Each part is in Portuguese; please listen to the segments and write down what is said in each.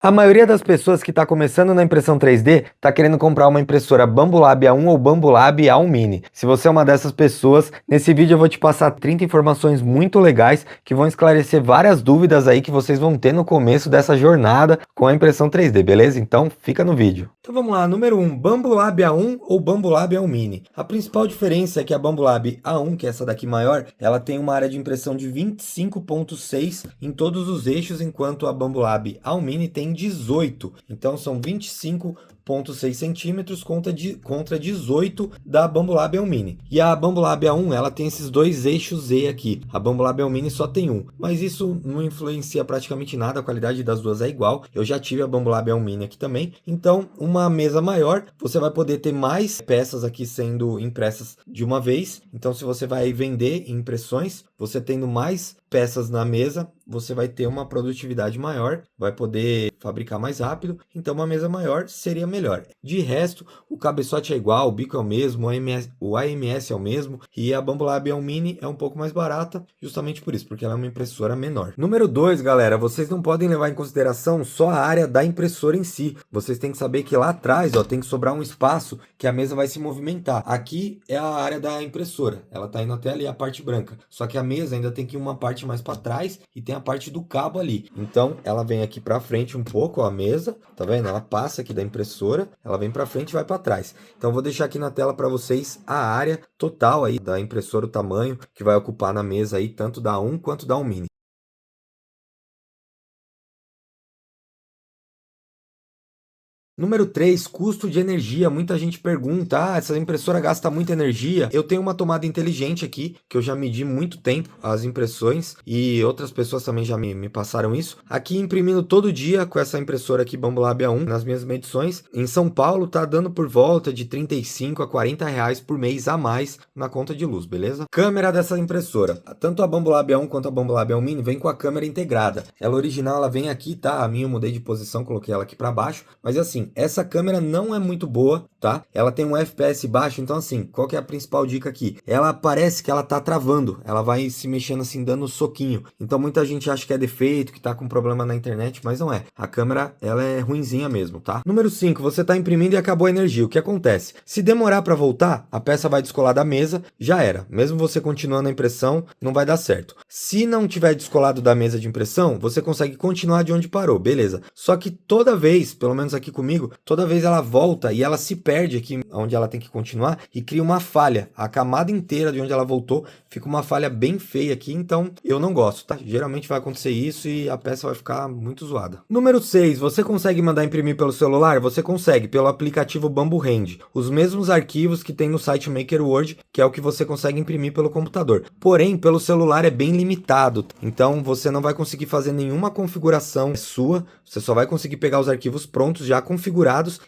A maioria das pessoas que está começando na impressão 3D está querendo comprar uma impressora Bambolab A1 ou Bambolab A1 Mini. Se você é uma dessas pessoas, nesse vídeo eu vou te passar 30 informações muito legais que vão esclarecer várias dúvidas aí que vocês vão ter no começo dessa jornada com a impressão 3D, beleza? Então fica no vídeo. Então vamos lá, número 1, Bambolab A1 ou Bambolab A1 Mini. A principal diferença é que a Bambolab A1, que é essa daqui maior, ela tem uma área de impressão de 25.6 em todos os eixos, enquanto a Bambolab A1 Mini tem 18, então são 25,6 centímetros contra 18 da Bambolab A1 Mini. E a Bambolab A1, ela tem esses dois eixos Z aqui, a Bambolab A1 Mini só tem um, mas isso não influencia praticamente nada, a qualidade das duas é igual. Eu já tive a Bambolab A1 Mini aqui também, então uma mesa maior, você vai poder ter mais peças aqui sendo impressas de uma vez, então se você vai vender impressões, você tendo mais peças na mesa, você vai ter uma produtividade maior, vai poder fabricar mais rápido, então uma mesa maior seria melhor. De resto, o cabeçote é igual, o bico é o mesmo, o AMS é o mesmo, e a Bambolab A1 Mini é um pouco mais barata, justamente por isso, porque ela é uma impressora menor. Número 2, galera, vocês não podem levar em consideração só a área da impressora em si, vocês têm que saber que lá atrás, ó, tem que sobrar um espaço que a mesa vai se movimentar. Aqui é a área da impressora, ela tá indo até ali a parte branca, só que a mesa ainda tem que ir uma parte mais para trás e tem a parte do cabo ali. Então ela vem aqui para frente um pouco, ó, a mesa, tá vendo? Ela passa aqui da impressora, ela vem para frente e vai para trás. Então eu vou deixar aqui na tela para vocês a área total aí da impressora, o tamanho que vai ocupar na mesa aí, tanto da A1 quanto da A1 Mini. Número 3, custo de energia. Muita gente pergunta, essa impressora gasta muita energia? Eu tenho uma tomada inteligente aqui, que eu já medi muito tempo as impressões, e outras pessoas também já me passaram isso. Aqui imprimindo todo dia com essa impressora aqui Bambolab A1, nas minhas medições, em São Paulo tá dando por volta de 35 a 40 reais por mês a mais na conta de luz, beleza? Câmera dessa impressora. Tanto a Bambolab A1 quanto a Bambolab A1 Mini vem com a câmera integrada. Ela original, ela vem aqui, tá? A minha eu mudei de posição, coloquei ela aqui para baixo, mas assim, essa câmera não é muito boa, tá? Ela tem um FPS baixo, então assim, qual que é a principal dica aqui? Ela parece que ela tá travando, ela vai se mexendo assim, dando soquinho. Então muita gente acha que é defeito, que tá com problema na internet, mas não é. A câmera, ela é ruinzinha mesmo, tá? Número 5, você tá imprimindo e acabou a energia. O que acontece? Se demorar para voltar, a peça vai descolar da mesa, já era. Mesmo você continuando a impressão, não vai dar certo. Se não tiver descolado da mesa de impressão, você consegue continuar de onde parou, beleza. Só que toda vez, pelo menos aqui comigo, toda vez ela volta e ela se perde aqui onde ela tem que continuar e cria uma falha. A camada inteira de onde ela voltou fica uma falha bem feia aqui, então eu não gosto, tá? Geralmente vai acontecer isso e a peça vai ficar muito zoada. Número 6, você consegue mandar imprimir pelo celular? Você consegue, pelo aplicativo Bambu Hand. Os mesmos arquivos que tem no site MakerWord, que é o que você consegue imprimir pelo computador. Porém, pelo celular é bem limitado, então você não vai conseguir fazer nenhuma configuração sua, você só vai conseguir pegar os arquivos prontos já configurados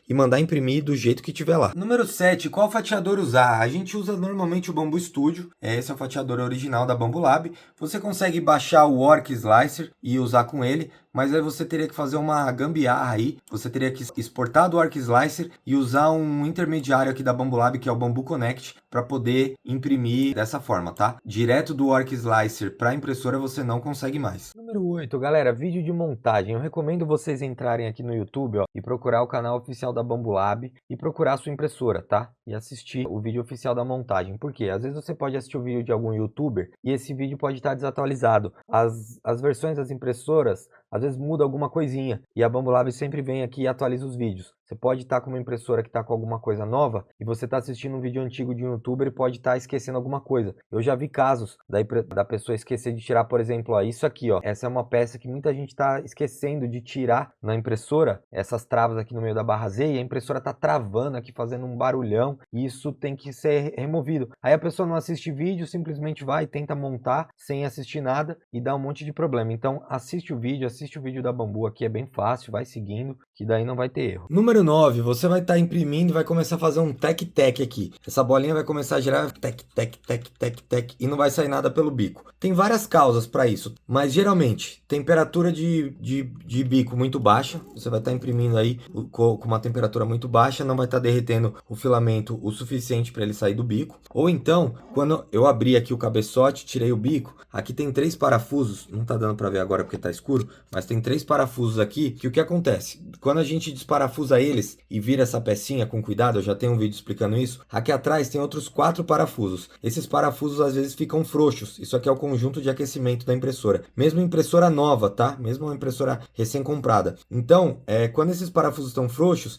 e mandar imprimir do jeito que tiver lá. Número 7, qual fatiador usar? A gente usa normalmente o Bambu Studio, esse é o fatiador original da Bambolab. Você consegue baixar o Orc Slicer e usar com ele, mas aí você teria que fazer uma gambiarra aí, você teria que exportar do Orc Slicer e usar um intermediário aqui da Bambolab, que é o Bambu Connect, para poder imprimir dessa forma, tá? Direto do Orc Slicer para impressora você não consegue mais. Número 8, galera, vídeo de montagem. Eu recomendo vocês entrarem aqui no YouTube, ó, e procurar o canal oficial da Bambolab e procurar a sua impressora, tá? E assistir o vídeo oficial da montagem. Por quê? Às vezes você pode assistir o vídeo de algum youtuber e esse vídeo pode estar desatualizado. As versões das impressoras às vezes muda alguma coisinha e a Bambolab sempre vem aqui e atualiza os vídeos. Você pode estar com uma impressora que está com alguma coisa nova e você está assistindo um vídeo antigo de um youtuber e pode estar esquecendo alguma coisa. Eu já vi casos da pessoa esquecer de tirar, por exemplo, ó, isso aqui, ó. Essa é uma peça que muita gente está esquecendo de tirar na impressora, essas travas aqui no meio da barra Z, e a impressora está travando aqui, fazendo um barulhão, e isso tem que ser removido. Aí a pessoa não assiste vídeo, simplesmente vai, tenta montar sem assistir nada e dá um monte de problema. Então assiste o vídeo da Bambu aqui, é bem fácil, vai seguindo, que daí não vai ter erro. Número 9, você vai estar imprimindo e vai começar a fazer um tec-tec aqui. Essa bolinha vai começar a girar tec-tec-tec-tec-tec e não vai sair nada pelo bico. Tem várias causas para isso, mas geralmente temperatura de bico muito baixa, você vai estar imprimindo aí com uma temperatura muito baixa, não vai estar derretendo o filamento o suficiente para ele sair do bico. Ou então, quando eu abri aqui o cabeçote, tirei o bico, aqui tem 3 parafusos, não tá dando para ver agora porque tá escuro, mas tem 3 parafusos aqui, que o que acontece? Quando a gente desparafusa eles e vira essa pecinha com cuidado, eu já tenho um vídeo explicando isso, aqui atrás tem outros 4 parafusos. Esses parafusos às vezes ficam frouxos, isso aqui é o conjunto de aquecimento da impressora. Mesmo impressora nova, tá? Mesmo uma impressora recém-comprada. Então, quando esses parafusos estão frouxos,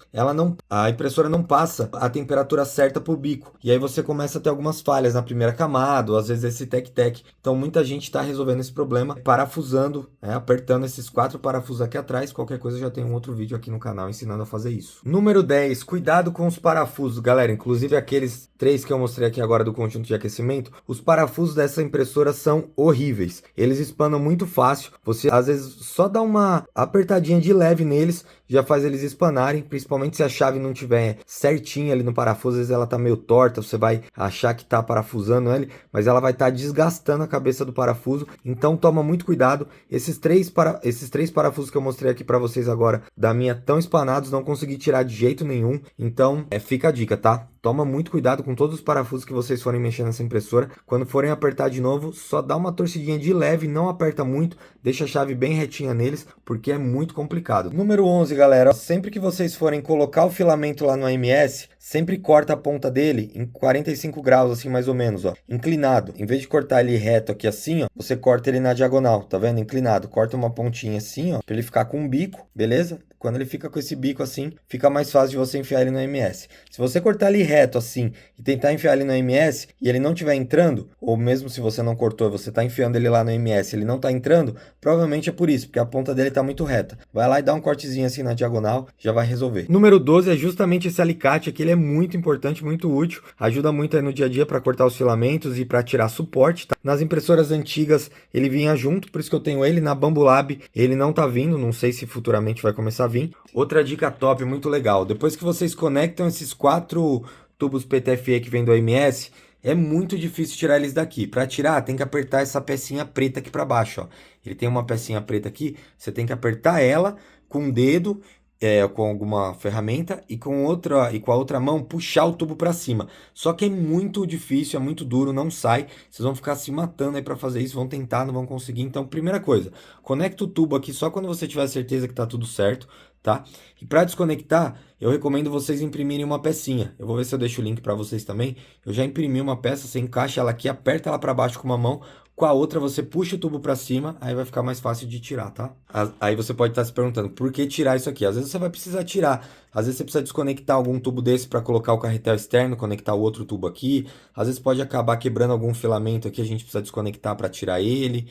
a impressora não passa a temperatura certa para o bico. E aí você começa a ter algumas falhas na primeira camada, ou às vezes esse tec-tec. Então muita gente está resolvendo esse problema parafusando, apertando esses 4 parafusos aqui atrás. Qualquer coisa, eu já tem um outro vídeo aqui no canal ensinando a fazer isso. Número 10, cuidado com os parafusos, galera. Inclusive aqueles 3 que eu mostrei aqui agora do conjunto de aquecimento, os parafusos dessa impressora são horríveis. Eles espanam muito fácil. Você às vezes só dá uma apertadinha de leve neles, já faz eles espanarem, principalmente se a chave não tiver certinha ali no parafuso, às vezes ela tá meio torta, você vai achar que tá parafusando ele, mas ela vai estar desgastando a cabeça do parafuso. Então toma muito cuidado. Esses três parafusos que eu mostrei aqui para vocês agora da minha tão espanados, não consegui tirar de jeito nenhum. Então fica a dica, tá? Toma muito cuidado com todos os parafusos que vocês forem mexer nessa impressora. Quando forem apertar de novo, só dá uma torcidinha de leve, não aperta muito, deixa a chave bem retinha neles, porque é muito complicado. Número 11, galera, sempre que vocês forem colocar o filamento lá no AMS, sempre corta a ponta dele em 45 graus, assim mais ou menos, ó, inclinado. Em vez de cortar ele reto aqui assim, ó, você corta ele na diagonal, tá vendo? Inclinado. Corta uma pontinha assim, ó, pra ele ficar com um bico, beleza? Quando ele fica com esse bico assim, fica mais fácil de você enfiar ele no AMS. Se você cortar ele reto assim e tentar enfiar ele no AMS e ele não estiver entrando, ou mesmo se você não cortou e você está enfiando ele lá no AMS e ele não está entrando, provavelmente é por isso, porque a ponta dele está muito reta. Vai lá e dá um cortezinho assim na diagonal, já vai resolver. Número 12 é justamente esse alicate aqui, ele é muito importante, muito útil, ajuda muito aí no dia a dia para cortar os filamentos e para tirar suporte, tá? Nas impressoras antigas ele vinha junto, por isso que eu tenho ele. Na Bambolab ele não tá vindo, não sei se futuramente vai começar a vir. Outra dica top, muito legal, depois que vocês conectam esses 4 tubos PTFE que vem do AMS, é muito difícil tirar eles daqui. Para tirar, tem que apertar essa pecinha preta aqui para baixo, ó. Ele tem uma pecinha preta aqui, você tem que apertar ela com o dedo, com alguma ferramenta, e com a outra mão puxar o tubo para cima. Só que é muito difícil, é muito duro, não sai. Vocês vão ficar se matando aí para fazer isso, vão tentar, não vão conseguir. Então, primeira coisa, conecta o tubo aqui só quando você tiver certeza que tá tudo certo, tá? E para desconectar, eu recomendo vocês imprimirem uma pecinha. Eu vou ver se eu deixo o link para vocês também. Eu já imprimi uma peça, você encaixa ela aqui, aperta ela para baixo com uma mão, com a outra você puxa o tubo para cima, aí vai ficar mais fácil de tirar, tá? Aí você pode estar se perguntando, por que tirar isso aqui? Às vezes você vai precisar tirar, às vezes você precisa desconectar algum tubo desse para colocar o carretel externo, conectar o outro tubo aqui, às vezes pode acabar quebrando algum filamento aqui, a gente precisa desconectar para tirar ele,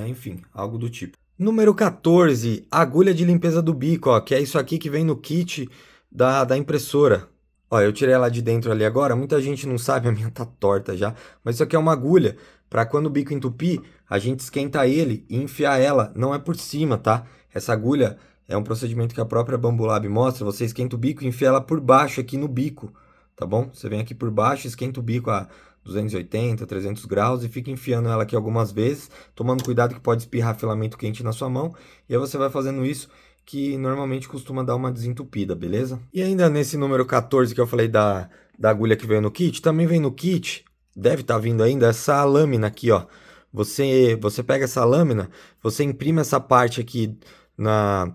enfim, algo do tipo. Número 14, agulha de limpeza do bico, ó, que é isso aqui que vem no kit da impressora. Ó, eu tirei ela de dentro ali agora, muita gente não sabe, a minha tá torta já, mas isso aqui é uma agulha para quando o bico entupir, a gente esquenta ele e enfiar ela, não é por cima, tá? Essa agulha é um procedimento que a própria Bambolab mostra, você esquenta o bico e enfia ela por baixo aqui no bico, tá bom? Você vem aqui por baixo, esquenta o bico a 280, 300 graus e fica enfiando ela aqui algumas vezes, tomando cuidado que pode espirrar filamento quente na sua mão, e aí você vai fazendo isso, que normalmente costuma dar uma desentupida, beleza? E ainda nesse número 14 que eu falei da agulha que veio no kit, também vem no kit, deve estar vindo ainda, essa lâmina aqui, ó. Você pega essa lâmina, você imprime essa parte aqui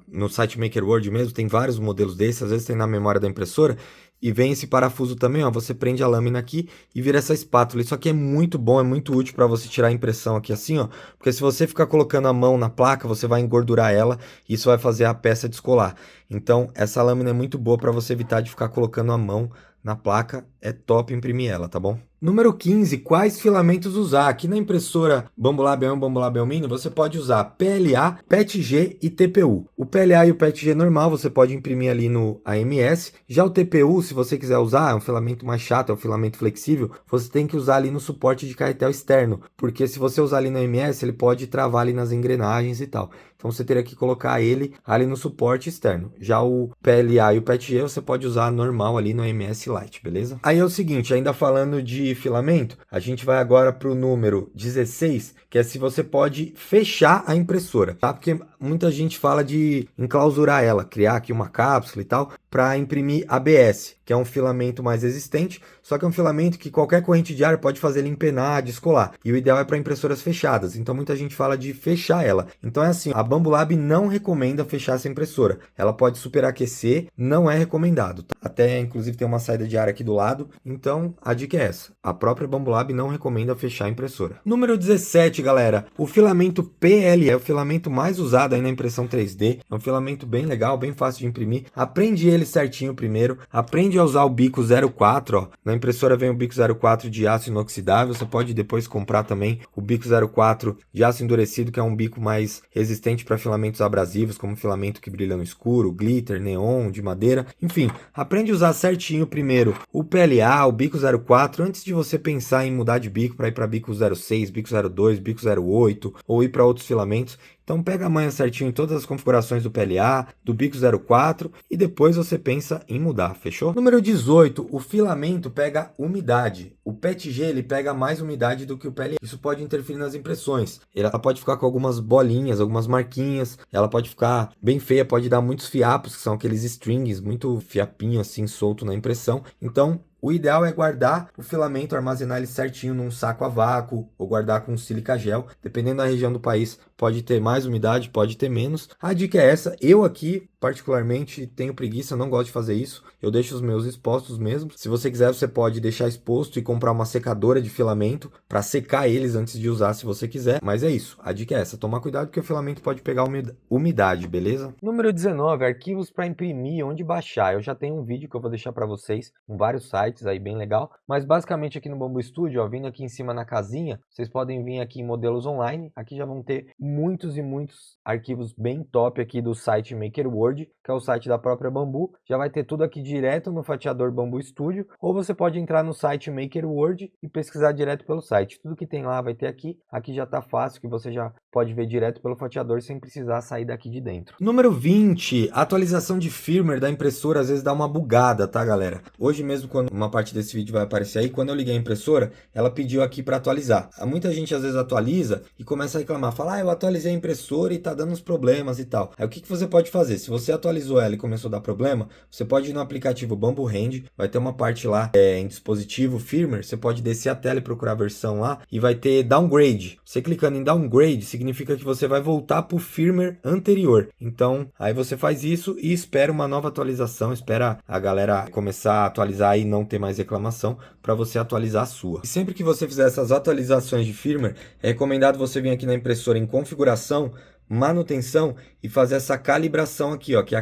no site MakerWord mesmo, tem vários modelos desses, às vezes tem na memória da impressora, e vem esse parafuso também, ó, você prende a lâmina aqui e vira essa espátula. Isso aqui é muito bom, é muito útil para você tirar a impressão aqui assim, ó, porque se você ficar colocando a mão na placa, você vai engordurar ela e isso vai fazer a peça descolar. Então, essa lâmina é muito boa para você evitar de ficar colocando a mão na placa, é top imprimir ela, tá bom? Número 15, quais filamentos usar? Aqui na impressora Bambolab A1, Bambolab Alumínio, você pode usar PLA, PETG e TPU. O PLA e o PETG normal você pode imprimir ali no AMS. Já o TPU, se você quiser usar, é um filamento mais chato, é um filamento flexível, você tem que usar ali no suporte de carretel externo, porque se você usar ali no AMS, ele pode travar ali nas engrenagens e tal. Então você teria que colocar ele ali no suporte externo. Já o PLA e o PETG você pode usar normal ali no AMS Lite, beleza? Aí é o seguinte, ainda falando de filamento, a gente vai agora para o número 16, que é se você pode fechar a impressora, tá? Porque muita gente fala de enclausurar ela, criar aqui uma cápsula e tal, para imprimir ABS, que é um filamento mais resistente, só que é um filamento que qualquer corrente de ar pode fazer ele empenar, descolar. E o ideal é para impressoras fechadas, então muita gente fala de fechar ela. Então é assim, a Bambolab não recomenda fechar essa impressora. Ela pode superaquecer, não é recomendado, tá? Até inclusive tem uma saída de ar aqui do lado, então a dica é essa. A própria Bambolab não recomenda fechar a impressora. Número 17, galera, o filamento PLE é o filamento mais usado aí na impressão 3D. É um filamento bem legal, bem fácil de imprimir. Aprende ele certinho primeiro, aprende a usar o bico 04, ó. Na impressora vem o bico 04 de aço inoxidável, você pode depois comprar também o bico 04 de aço endurecido, que é um bico mais resistente para filamentos abrasivos, como filamento que brilha no escuro, glitter, neon, de madeira. Enfim, aprende a usar certinho primeiro o PLA, o bico 04, antes de você pensar em mudar de bico para ir para bico 06, bico 02, bico 08 ou ir para outros filamentos. Então pega a manha certinho em todas as configurações do PLA, do bico 04 e depois você pensa em mudar, fechou? Número 18, o filamento pega umidade. O PETG ele pega mais umidade do que o PLA. Isso pode interferir nas impressões. Ela pode ficar com algumas bolinhas, algumas marquinhas, ela pode ficar bem feia, pode dar muitos fiapos, que são aqueles strings, muito fiapinho assim solto na impressão. Então o ideal é guardar o filamento, armazenar ele certinho num saco a vácuo ou guardar com sílica gel. Dependendo da região do país, pode ter mais umidade, pode ter menos. A dica é essa. Eu aqui, particularmente, tenho preguiça, não gosto de fazer isso. Eu deixo os meus expostos mesmo. Se você quiser, você pode deixar exposto e comprar uma secadora de filamento para secar eles antes de usar, se você quiser. Mas é isso. A dica é essa. Tomar cuidado porque o filamento pode pegar umidade, beleza? Número 19, arquivos para imprimir, onde baixar. Eu já tenho um vídeo que eu vou deixar para vocês com vários sites aí bem legal, mas basicamente aqui no Bambu Studio, ó, vindo aqui em cima na casinha, vocês podem vir aqui em modelos online, aqui já vão ter muitos e muitos arquivos bem top aqui do site MakerWord, que é o site da própria Bambu, já vai ter tudo aqui direto no fatiador Bambu Studio, ou você pode entrar no site MakerWord e pesquisar direto pelo site, tudo que tem lá vai ter aqui, aqui já tá fácil, que você já pode ver direto pelo fatiador sem precisar sair daqui de dentro. Número 20, atualização de firmware da impressora às vezes dá uma bugada, tá galera? Hoje mesmo quando uma parte desse vídeo vai aparecer aí, quando eu liguei a impressora, ela pediu aqui para atualizar. Muita gente às vezes atualiza e começa a reclamar, fala, eu atualizei a impressora e tá dando uns problemas e tal. Aí o que você pode fazer? Se você atualizou ela e começou a dar problema, você pode ir no aplicativo Bambu Hand, vai ter uma parte lá em dispositivo firmware, você pode descer a tela e procurar a versão lá e vai ter downgrade. Você clicando em downgrade significa que você vai voltar para o firmware anterior. Então, aí você faz isso e espera uma nova atualização, espera a galera começar a atualizar e não ter mais reclamação para você atualizar a sua. E sempre que você fizer essas atualizações de firmware, é recomendado você vir aqui na impressora em configuração, manutenção e fazer essa calibração aqui, ó, que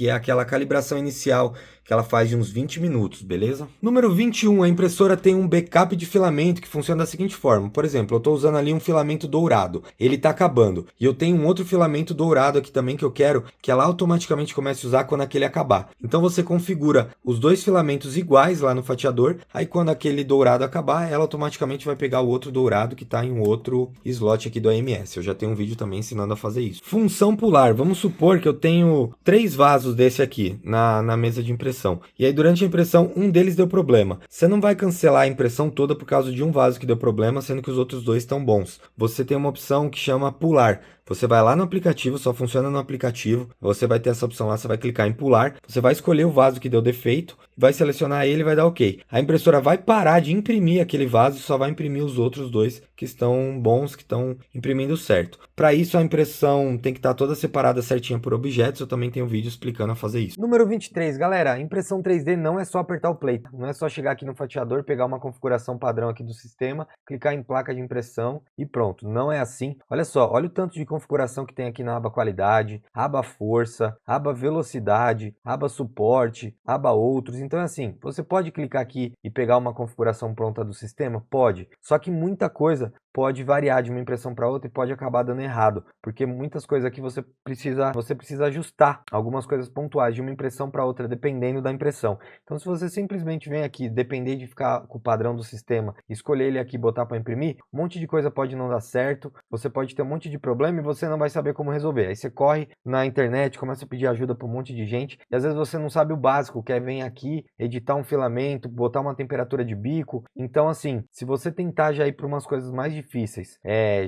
é aquela calibração inicial que ela faz de uns 20 minutos, beleza? Número 21, a impressora tem um backup de filamento que funciona da seguinte forma. Por exemplo, eu estou usando ali um filamento dourado, ele está acabando. E eu tenho um outro filamento dourado aqui também que eu quero que ela automaticamente comece a usar quando aquele acabar. Então você configura os dois filamentos iguais lá no fatiador, aí quando aquele dourado acabar, ela automaticamente vai pegar o outro dourado que está em um outro slot aqui do AMS. Eu já tenho um vídeo também ensinando a fazer isso. Função pular, vamos supor que eu tenho 3 vasos desse aqui na mesa de impressão. E aí durante a impressão um deles deu problema. Você não vai cancelar a impressão toda por causa de um vaso que deu problema, sendo que os outros dois estão bons. Você tem uma opção que chama pular. Você vai lá no aplicativo, só funciona no aplicativo. Você vai ter essa opção lá, você vai clicar em pular. Você vai escolher o vaso que deu defeito, vai selecionar ele e vai dar OK. A impressora vai parar de imprimir aquele vaso e só vai imprimir os outros dois que estão bons, que estão imprimindo certo. Para isso a impressão tem que estar toda separada certinha por objetos. Eu também tenho um vídeo explicando a fazer isso. Número 23, galera, impressão 3D não é só apertar o play. Não é só chegar aqui no fatiador, pegar uma configuração padrão aqui do sistema, clicar em placa de impressão e pronto. Não é assim. Olha só, olha o tanto de configuração que tem aqui na aba qualidade, aba força, aba velocidade, aba suporte, aba outros. Então é assim, você pode clicar aqui e pegar uma configuração pronta do sistema? Pode. Só que muita coisa pode variar de uma impressão para outra e pode acabar dando errado, porque muitas coisas aqui você precisa ajustar algumas coisas pontuais de uma impressão para outra, dependendo da impressão. Então se você simplesmente vem aqui, depender de ficar com o padrão do sistema, escolher ele aqui e botar para imprimir, um monte de coisa pode não dar certo, você pode ter um monte de problema você não vai saber como resolver. Aí você corre na internet, começa a pedir ajuda para um monte de gente, e às vezes você não sabe o básico, que é vir aqui, editar um filamento, botar uma temperatura de bico. Então, assim, se você tentar já ir para umas coisas mais difíceis,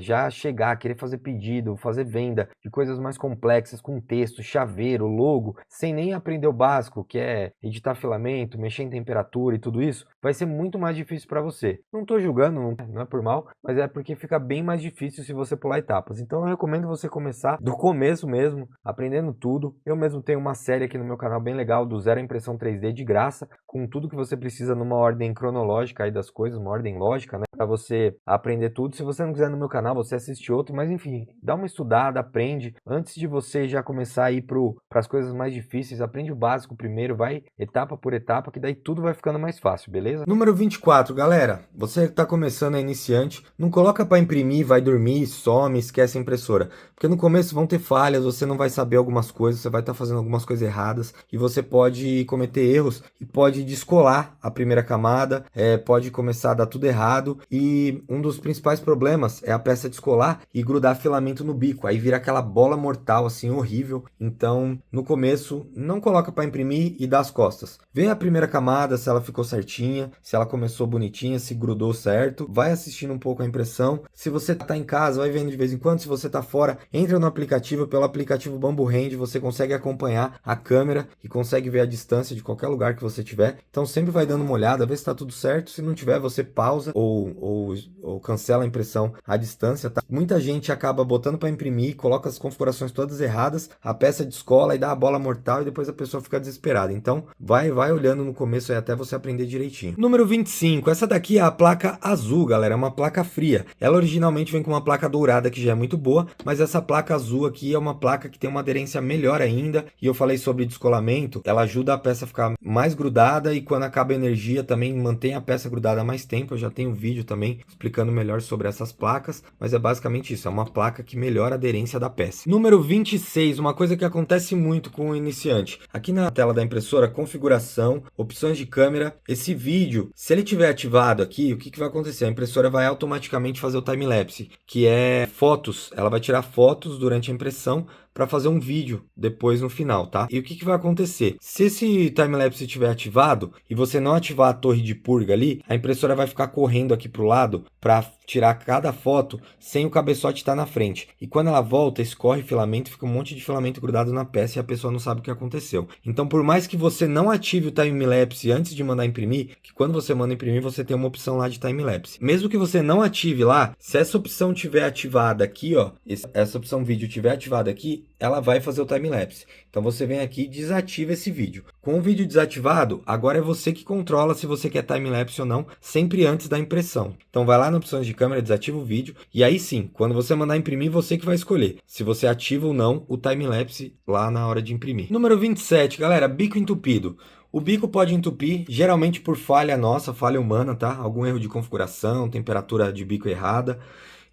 já chegar, querer fazer pedido, fazer venda de coisas mais complexas, com texto, chaveiro, logo, sem nem aprender o básico, que é editar filamento, mexer em temperatura e tudo isso, vai ser muito mais difícil para você. Não estou julgando, não é por mal, mas é porque fica bem mais difícil se você pular etapas. Então eu recomendo você começar do começo mesmo, aprendendo tudo. Eu mesmo tenho uma série aqui no meu canal bem legal, do Zero à Impressão 3D de graça, com tudo que você precisa numa ordem cronológica aí das coisas, uma ordem lógica, né? Para você aprender tudo. Se você não quiser no meu canal, você assiste outro, mas enfim, dá uma estudada, aprende. Antes de você já começar a ir para as coisas mais difíceis, aprende o básico primeiro, vai etapa por etapa, que daí tudo vai ficando mais fácil, beleza? Número 24, galera. Você que está começando, é iniciante, não coloca para imprimir, vai dormir, some, esquece a impressora. Porque no começo vão ter falhas, você não vai saber algumas coisas, você vai estar fazendo algumas coisas erradas e você pode cometer erros e pode descolar a primeira camada, pode começar a dar tudo errado. E um dos principais problemas é a peça descolar e grudar filamento no bico, aí vira aquela bola mortal assim, horrível. Então, no começo, não coloca para imprimir e dá as costas. Vê a primeira camada, se ela ficou certinha, se ela começou bonitinha, se grudou certo. Vai assistindo um pouco a impressão. Se você tá em casa, vai vendo de vez em quando. Se você tá fora, entra no aplicativo. Pelo aplicativo Bambu Hand, você consegue acompanhar a câmera e consegue ver a distância de qualquer lugar que você tiver. Então, sempre vai dando uma olhada, vê se tá tudo certo. Se não tiver, você pausa ou cancela a impressão à distância, tá? Muita gente acaba botando para imprimir, coloca as configurações todas erradas, a peça descola e dá a bola mortal e depois a pessoa fica desesperada. Então, vai olhando no começo aí até você aprender direitinho. Número 25, essa daqui é a placa azul, galera, é uma placa fria. Ela originalmente vem com uma placa dourada que já é muito boa, mas essa placa azul aqui é uma placa que tem uma aderência melhor ainda, e eu falei sobre descolamento, ela ajuda a peça a ficar mais grudada e quando acaba a energia também mantém a peça grudada mais tempo. Eu já tenho um vídeo também explicando melhor sobre essas placas, mas é basicamente isso, é uma placa que melhora a aderência da peça. Número 26, uma coisa que acontece muito com o iniciante. Aqui na tela da impressora, configuração, opções de câmera, esse vídeo, se ele tiver ativado aqui, o que vai acontecer? A impressora vai automaticamente fazer o time-lapse, que é fotos, ela vai tirar fotos durante a impressão para fazer um vídeo depois no final, tá? E o que vai acontecer? Se esse time-lapse estiver ativado e você não ativar a torre de purga ali, a impressora vai ficar correndo aqui pro lado para tirar cada foto sem o cabeçote estar na frente. E quando ela volta, escorre filamento, fica um monte de filamento grudado na peça e a pessoa não sabe o que aconteceu. Então, por mais que você não ative o time-lapse antes de mandar imprimir, que quando você manda imprimir, você tem uma opção lá de time-lapse. Mesmo que você não ative lá, se essa opção tiver ativada aqui, ó, essa opção vídeo tiver ativada aqui, ela vai fazer o time-lapse. Então você vem aqui e desativa esse vídeo. Com o vídeo desativado, agora é você que controla se você quer time-lapse ou não, sempre antes da impressão. Então vai lá na opções de câmera, desativa o vídeo, e aí sim, quando você mandar imprimir, você que vai escolher se você ativa ou não o time-lapse lá na hora de imprimir. Número 27, galera, bico entupido. O bico pode entupir, geralmente por falha nossa, falha humana, tá? Algum erro de configuração, temperatura de bico errada.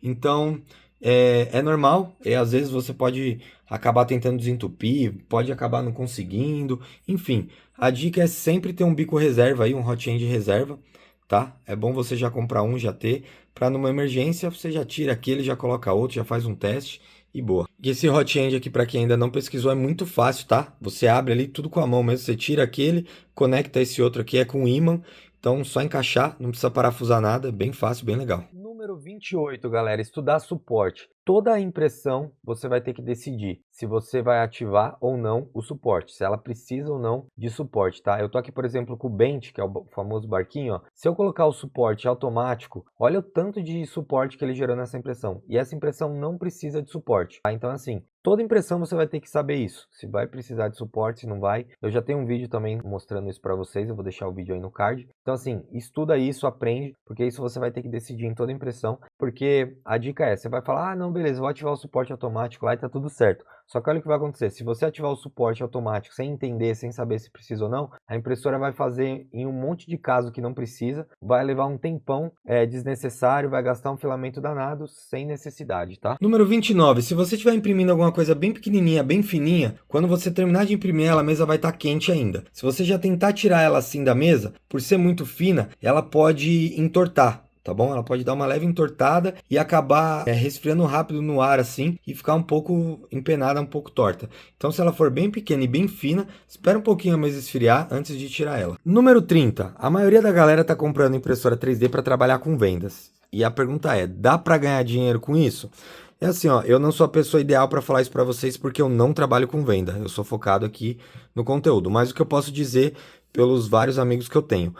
Então, é normal, às vezes você pode acabar tentando desentupir, pode acabar não conseguindo, enfim. A dica é sempre ter um bico reserva aí, um hot end reserva, tá? É bom você já comprar um, já ter, para numa emergência você já tira aquele, já coloca outro, já faz um teste e boa. E esse hot end aqui, para quem ainda não pesquisou, é muito fácil, tá? Você abre ali tudo com a mão mesmo, você tira aquele, conecta esse outro aqui, é com ímã, então só encaixar, não precisa parafusar nada, bem fácil, bem legal. Número 28, galera, estudar suporte. Toda a impressão você vai ter que decidir se você vai ativar ou não o suporte, se ela precisa ou não de suporte, tá? Eu tô aqui, por exemplo, com o Bench, que é o famoso barquinho, ó. Se eu colocar o suporte automático, olha o tanto de suporte que ele gerou nessa impressão. E essa impressão não precisa de suporte, tá? Então, assim, toda impressão você vai ter que saber isso, se vai precisar de suporte, se não vai. Eu já tenho um vídeo também mostrando isso para vocês, eu vou deixar o vídeo aí no card. Então, assim, estuda isso, aprende, porque isso você vai ter que decidir em toda impressão, porque a dica é, você vai falar, ah, não, beleza, vou ativar o suporte automático lá e tá tudo certo. Só que olha o que vai acontecer, se você ativar o suporte automático sem entender, sem saber se precisa ou não, a impressora vai fazer em um monte de caso que não precisa, vai levar um tempão desnecessário, vai gastar um filamento danado sem necessidade, tá? Número 29, se você estiver imprimindo alguma coisa bem pequenininha, bem fininha, quando você terminar de imprimir ela, a mesa vai estar quente ainda. Se você já tentar tirar ela assim da mesa, por ser muito fina, ela pode entortar. tá bom? Ela pode dar uma leve entortada e acabar resfriando rápido no ar assim e ficar um pouco empenada, um pouco torta. Então, se ela for bem pequena e bem fina, espera um pouquinho a mesa esfriar antes de tirar ela. Número 30. A maioria da galera tá comprando impressora 3D para trabalhar com vendas. E a pergunta é, dá para ganhar dinheiro com isso? É assim, ó, eu não sou a pessoa ideal para falar isso para vocês porque eu não trabalho com venda. Eu sou focado aqui no conteúdo. Mas o que eu posso dizer pelos vários amigos que eu tenho.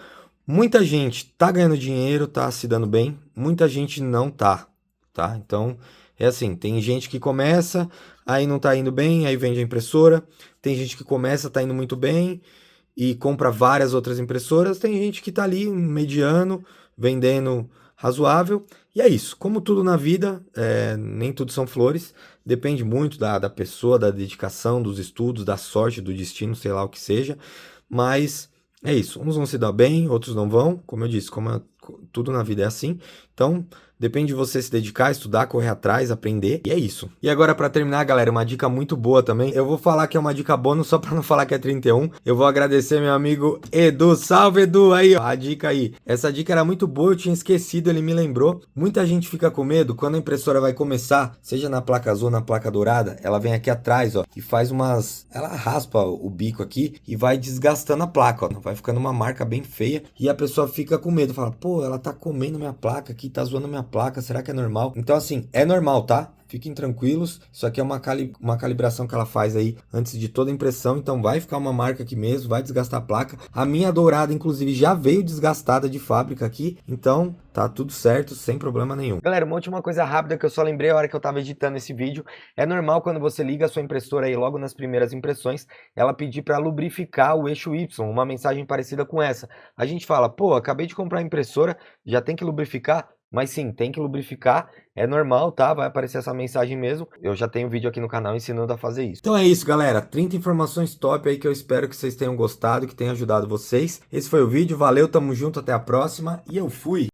Muita gente tá ganhando dinheiro, tá se dando bem. Muita gente não tá, tá? Então, é assim, tem gente que começa, aí não tá indo bem, aí vende a impressora. Tem gente que começa, tá indo muito bem e compra várias outras impressoras. Tem gente que tá ali, mediano, vendendo razoável. E é isso. Como tudo na vida, nem tudo são flores. Depende muito da pessoa, da dedicação, dos estudos, da sorte, do destino, sei lá o que seja. Mas é isso. Uns vão se dar bem, outros não vão. Como eu disse, tudo na vida é assim. Então, depende de você se dedicar, estudar, correr atrás, aprender. E é isso. E agora, para terminar, galera, uma dica muito boa também. Eu vou falar que é uma dica bônus só para não falar que é 31. Eu vou agradecer meu amigo Edu. Salve, Edu! Aí, ó, a dica aí. Essa dica era muito boa, eu tinha esquecido, ele me lembrou. Muita gente fica com medo quando a impressora vai começar, seja na placa azul ou na placa dourada, ela vem aqui atrás, ó, e faz umas... Ela raspa o bico aqui e vai desgastando a placa, ó. Vai ficando uma marca bem feia e a pessoa fica com medo. Fala, pô, ela tá comendo minha placa aqui, tá zoando minha placa, será que é normal? Então, assim, é normal, tá? Fiquem tranquilos, isso aqui é uma calibração que ela faz aí antes de toda a impressão, então vai ficar uma marca aqui mesmo, vai desgastar a placa. A minha dourada, inclusive, já veio desgastada de fábrica aqui, então tá tudo certo, sem problema nenhum. Galera, uma última coisa rápida que eu só lembrei a hora que eu tava editando esse vídeo. É normal quando você liga a sua impressora aí logo nas primeiras impressões, ela pedir para lubrificar o eixo Y, uma mensagem parecida com essa. A gente fala, pô, acabei de comprar a impressora, já tem que lubrificar? Mas sim, tem que lubrificar, é normal, tá? Vai aparecer essa mensagem mesmo. Eu já tenho vídeo aqui no canal ensinando a fazer isso. Então é isso, galera. 30 informações top aí que eu espero que vocês tenham gostado, que tenha ajudado vocês. Esse foi o vídeo, valeu, tamo junto, até a próxima e eu fui!